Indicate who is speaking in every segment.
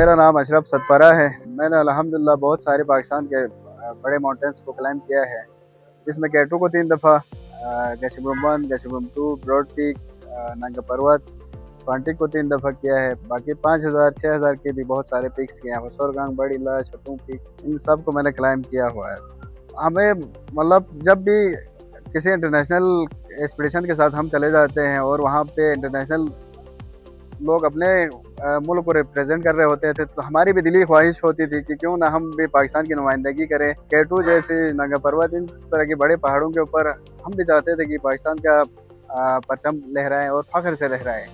Speaker 1: मेरा नाम अशरफ सतपरा है। मैंने अल्हम्दुलिल्लाह बहुत सारे पाकिस्तान के बड़े माउंटेन्स को क्लाइम किया है, जिसमें K2 को 3 दफ़ा, गैशिबरूम 1, गैशिबरूम 2, ब्रॉड पीक, नंगा पर्वत, स्पांटिक को 3 दफ़ा किया है। बाकी 5000, 6000 के भी बहुत सारे पीक्स किए हैं। होसोरगांग, बड़ीला, शतूम पीक, इन सब को मैंने क्लाइम किया हुआ है। हमें मतलब जब भी किसी इंटरनेशनल एक्सपीडिशन के साथ हम चले जाते हैं और वहाँ पे इंटरनेशनल लोग अपने मुल्क को रिप्रेजेंट कर रहे होते थे, तो हमारी भी दिली ख्वाहिश होती थी कि क्यों ना हम भी पाकिस्तान की नुमाइंदगी करें। K2 जैसे नंगा पर्वत, इन तरह के बड़े पहाड़ों के ऊपर हम भी चाहते थे कि पाकिस्तान का परचम लहराएं और फ़ख्र से लहराएं।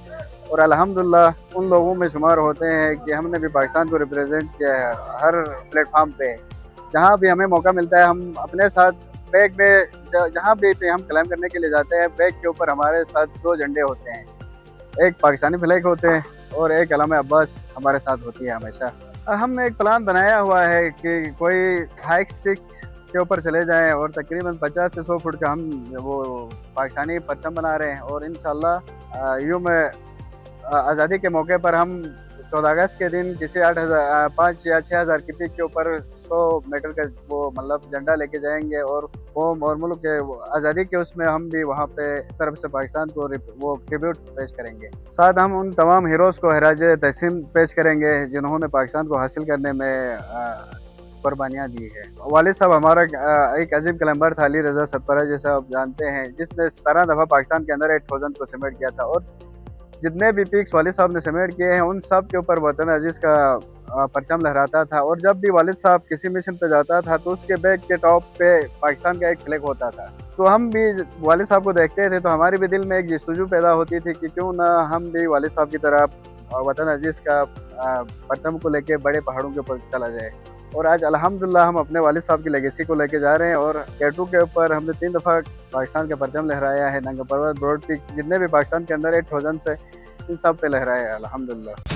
Speaker 1: और अल्हम्दुलिल्लाह उन लोगों में शुमार होते हैं कि हमने भी पाकिस्तान को रिप्रेजेंट किया है हर प्लेटफार्म पे। जहाँ भी हमें मौका मिलता है, हम अपने साथ बैग में जहाँ भी हम क्लाइम करने के लिए जाते हैं, बैग के ऊपर हमारे साथ 2 झंडे होते हैं, एक पाकिस्तानी फ्लैग होते हैं और एक अलामा अब्बास हमारे साथ होती है हमेशा। हमने एक प्लान बनाया हुआ है कि कोई हाइक्स पीक के ऊपर चले जाएं और तकरीबन 50 से 100 फुट का हम वो पाकिस्तानी परचम बना रहे हैं। और इंशाल्लाह यूं आज़ादी के मौके पर हम 14 अगस्त के दिन किसी 5 या 6000 की पीक के ऊपर 100 मीटर का वो मतलब झंडा लेके जाएंगे और कौम और मुल्क के आज़ादी के उसमें हम भी वहाँ पे तरफ से पाकिस्तान को वो ट्रिब्यूट पेश करेंगे। साथ हम उन तमाम हीरोज़ को खराज तहसीन पेश करेंगे जिन्होंने पाकिस्तान को हासिल करने में कुर्बानियाँ दी है। वालिद साहब हमारा एक अजीब क्लाइंबर था, अली रज़ा सतपरा, जैसा आप जानते हैं, जिसने 17 दफ़ा पाकिस्तान के अंदर 8000 को समेट किया था। और जितने भी पीक्स वालिद साहब ने समेट किए हैं, उन सब के ऊपर वतन अजीज़ का परचम लहराता था। और जब भी वालिद साहब किसी मिशन पे जाता था तो उसके बैग के टॉप पे पाकिस्तान का एक फ्लैग होता था। तो हम भी वालिद साहब को देखते थे तो हमारे भी दिल में एक जस्तजू पैदा होती थी कि क्यों ना हम भी वालिद साहब की तरह वतन अजीज़ का परचम को लेके बड़े पहाड़ों के ऊपर चला जाए। और आज अल्हम्दुलिल्लाह हम अपने वालिद साहब की लेगेसी को लेके जा रहे हैं और K2 के ऊपर हमने 3 दफ़ा पाकिस्तान का परचम लहराया है। नंगा पर्वत, ब्रॉड पीक, जितने भी पाकिस्तान के अंदर 8000 से, इन सब पे लहराया है अल्हम्दुलिल्लाह।